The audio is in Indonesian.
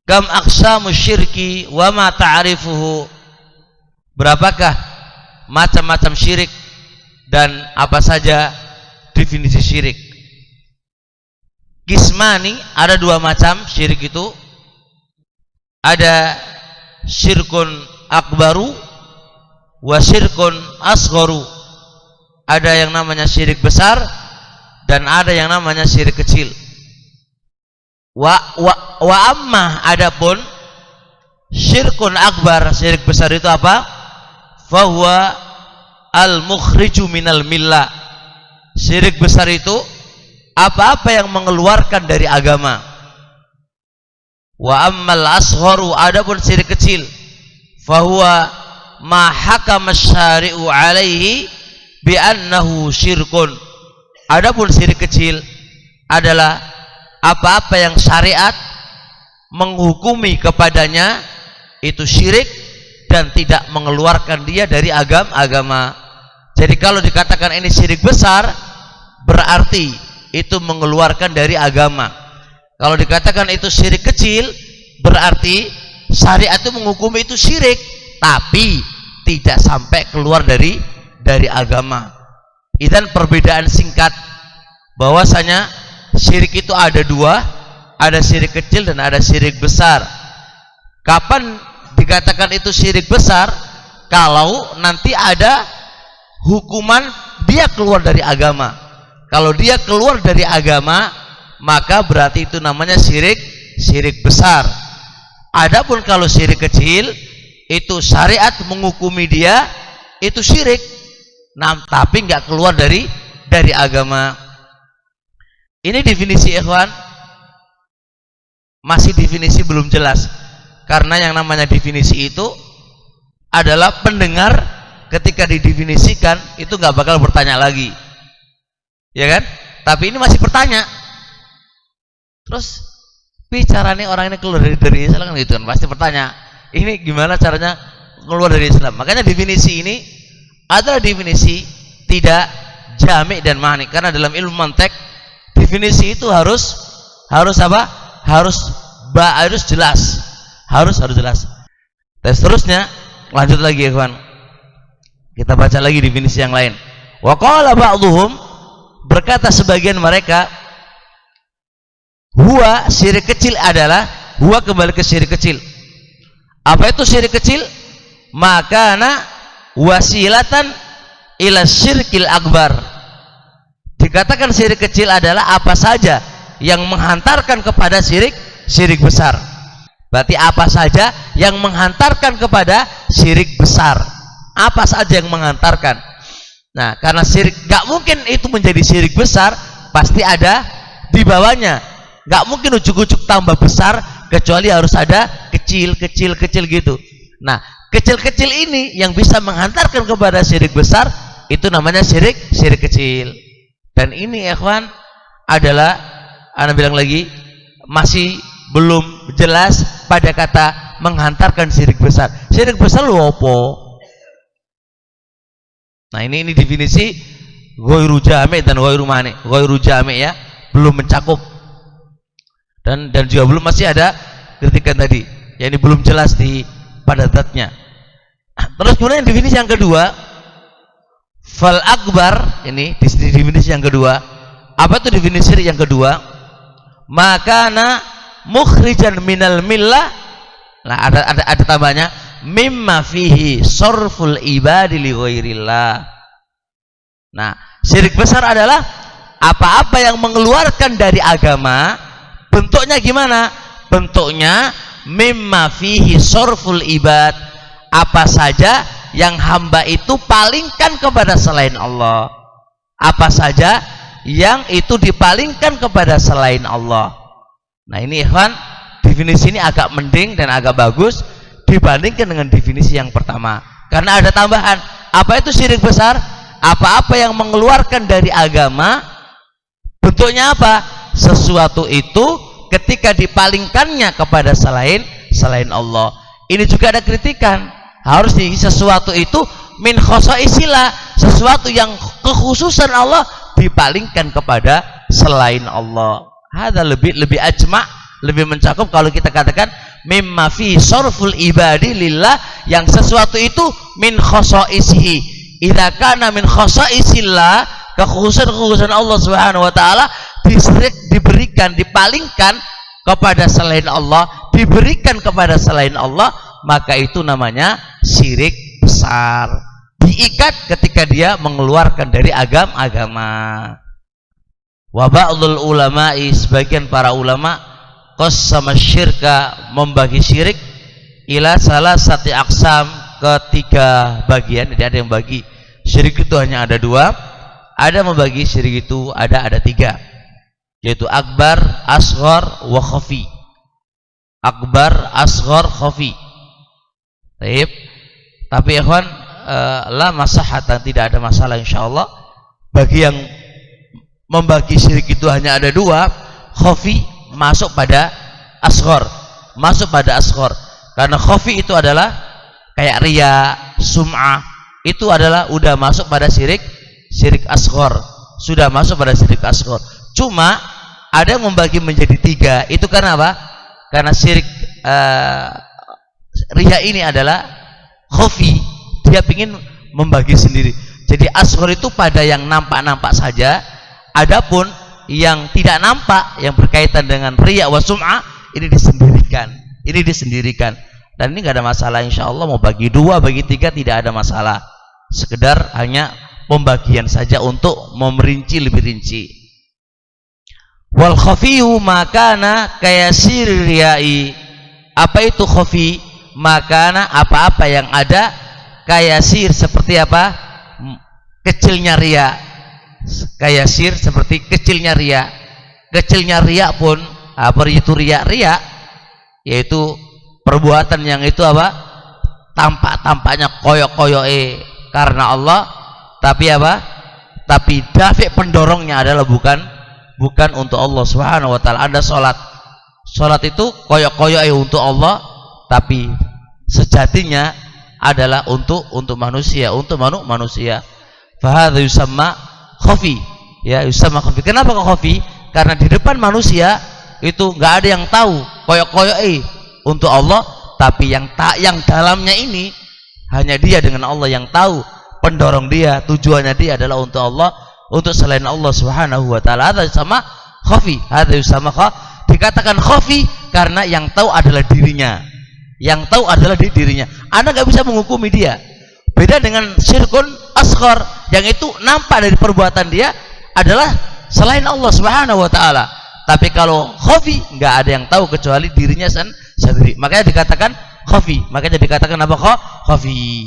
Kam aqsamu syirki wa ma ta'rifuhu. Berapakah macam-macam syirik dan apa saja definisi syirik? Kismani, ada dua macam syirik itu. Ada syirkun akbaru wa syirkun asgharu. Ada yang namanya syirik besar dan ada yang namanya syirik kecil. Wa amma, adapun syirkun akbar, syirik besar itu apa? Fahuwa al-mukhriju minal millah. Syirik besar itu apa-apa yang mengeluarkan dari agama. Wa ammal asgharu, adapun syirik kecil, fahuwa ma hakama syari'u alaihi bi annahu syirkun. Adapun syirik kecil adalah apa-apa yang syariat menghukumi kepadanya itu syirik dan tidak mengeluarkan dia dari agama. Jadi kalau dikatakan ini syirik besar, berarti itu mengeluarkan dari agama. Kalau dikatakan itu syirik kecil, berarti syariat itu menghukumi itu syirik, tapi tidak sampai keluar dari agama. Idzan perbedaan singkat bahwasanya syirik itu ada dua, ada syirik kecil dan ada syirik besar. Kapan dikatakan itu syirik besar? Kalau nanti ada hukuman dia keluar dari agama. Kalau dia keluar dari agama, maka berarti itu namanya syirik besar. Adapun kalau syirik kecil, itu syariat menghukumi dia itu syirik, tapi nggak keluar dari agama. Ini definisi, ikhwan. Masih definisi belum jelas, karena yang namanya definisi itu adalah pendengar ketika didefinisikan itu nggak bakal bertanya lagi, ya kan? Tapi ini masih bertanya. Terus bicaranya orang ini keluar dari Islam kan, gitu kan? Pasti bertanya, ini gimana caranya keluar dari Islam? Makanya definisi ini adalah definisi tidak jami' dan ma'ni, karena dalam ilmu mantek definisi itu harus apa? Harus jelas. Harus jelas. Dan seterusnya, lanjut lagi ya kawan. Kita baca lagi definisi yang lain. Wa qala ba'dhum, berkata sebagian mereka, huwa, syirik kecil adalah, huwa kembali ke syirik kecil. Apa itu syirik kecil? Makana wasilatan ila syirkil akbar. Dikatakan syirik kecil adalah apa saja yang menghantarkan kepada syirik besar. Berarti apa saja yang menghantarkan kepada syirik besar. Apa saja yang menghantarkan. Nah, karena syirik gak mungkin itu menjadi syirik besar, pasti ada di bawahnya. Gak mungkin ujuk-ujuk tambah besar, kecuali harus ada kecil gitu. Nah, kecil-kecil ini yang bisa menghantarkan kepada syirik besar, itu namanya syirik kecil. Dan ini ikhwan adalah, ana bilang lagi, masih belum jelas pada kata menghantarkan syirik besar. Syirik besar lu apa? Nah, ini definisi ghairu jami' dan ghairu mani. Ghairu jami' ya, belum mencakup. Dan juga belum, masih ada kritikan tadi. Ya, ini belum jelas pada zatnya. Terus kemudian definisi yang kedua, fal akbar, ini definisi yang kedua. Apa itu definisi yang kedua? Makana mukhrijan minal millah. Nah, ada tambahnya, mimma fihi sorful ibadi li ghairillah. Nah, syirik besar adalah apa-apa yang mengeluarkan dari agama. Bentuknya gimana? Bentuknya mimma fihi sorful ibad. Apa saja yang hamba itu palingkan kepada selain Allah. Apa saja yang itu dipalingkan kepada selain Allah. Nah, ini ikhwan, definisi ini agak mending dan agak bagus dibandingkan dengan definisi yang pertama, karena ada tambahan. Apa itu syirik besar? Apa-apa yang mengeluarkan dari agama. Bentuknya apa? Sesuatu itu ketika dipalingkannya kepada selain Allah. Ini juga ada kritikan. Harus sesuatu itu min khosaisillah, sesuatu yang kekhususan Allah dipalingkan kepada selain Allah. Ada lebih ajma', lebih mencakup kalau kita katakan mimma fi sarful ibadi lillah, yang sesuatu itu min khosaisihi. Idza kana min khosaisillah, kekhususan Allah Subhanahu wa taala, diberikan, dipalingkan kepada selain Allah, diberikan kepada selain Allah, maka itu namanya syirik besar. Diikat ketika dia mengeluarkan dari agama. Wa ba'dul ulama'i, sebagian para ulama, qassama syirka, membagi syirik ila salasati aqsam, ketiga bagian. Jadi ada yang bagi syirik itu hanya ada dua, ada membagi syirik itu ada tiga, yaitu akbar, asghar, wa khafi. Akbar, asghar, khafi. Baik. Tapi ikhwan, la masahatan, tidak ada masalah insyaallah. Bagi yang membagi syirik itu hanya ada dua, khafi masuk pada asghar, masuk pada asghar. Karena khafi itu adalah kayak riya, sum'ah, itu adalah udah masuk pada syirik asghar, sudah masuk pada syirik asghar. Cuma ada yang membagi menjadi tiga, itu karena apa? Karena syirik riya ini adalah khafi, dia ingin membagi sendiri. Jadi asghar itu pada yang nampak-nampak saja. Adapun yang tidak nampak, yang berkaitan dengan riya wa sum'ah, ini disendirikan. Dan ini nggak ada masalah insyaallah. Mau bagi dua, bagi tiga, tidak ada masalah. Sekedar hanya pembagian saja untuk memerinci lebih rinci. Wal khafiyu makana kayasir riyai. Apa itu khafi? Makana apa-apa yang ada kayasir, seperti apa? Kecilnya riya. Kayasir seperti kecilnya riya. Kecilnya riya pun apa itu riya? Riya yaitu perbuatan yang itu apa? Tampak-tampaknya koyok-koyoke karena Allah, tapi apa? Tapi dafik pendorongnya adalah bukan untuk Allah Subhanahu wa taala. Ada salat itu koyok-koyoke untuk Allah, tapi sejatinya adalah untuk manusia, untuk manusia. Fa hadza yusamma khafi, ya, yusamma khafi. Kenapa kok khafi? Karena di depan manusia itu nggak ada yang tahu koyok-koyok untuk Allah, tapi yang dalamnya ini hanya dia dengan Allah yang tahu. Pendorong dia, tujuannya dia adalah untuk Allah, untuk selain Allah Subhanahu wa taala. Ada sama khafi, ada sama dikatakan khafi karena yang tahu adalah dirinya. Yang tahu adalah dirinya. Anda nggak bisa menghukumi dia. Beda dengan syirkun asghar, yang itu nampak dari perbuatan dia adalah selain Allah Subhanahu wa taala. Tapi kalau khafi, nggak ada yang tahu kecuali dirinya sendiri. Makanya dikatakan khafi. Makanya dikatakan apa? Khafi.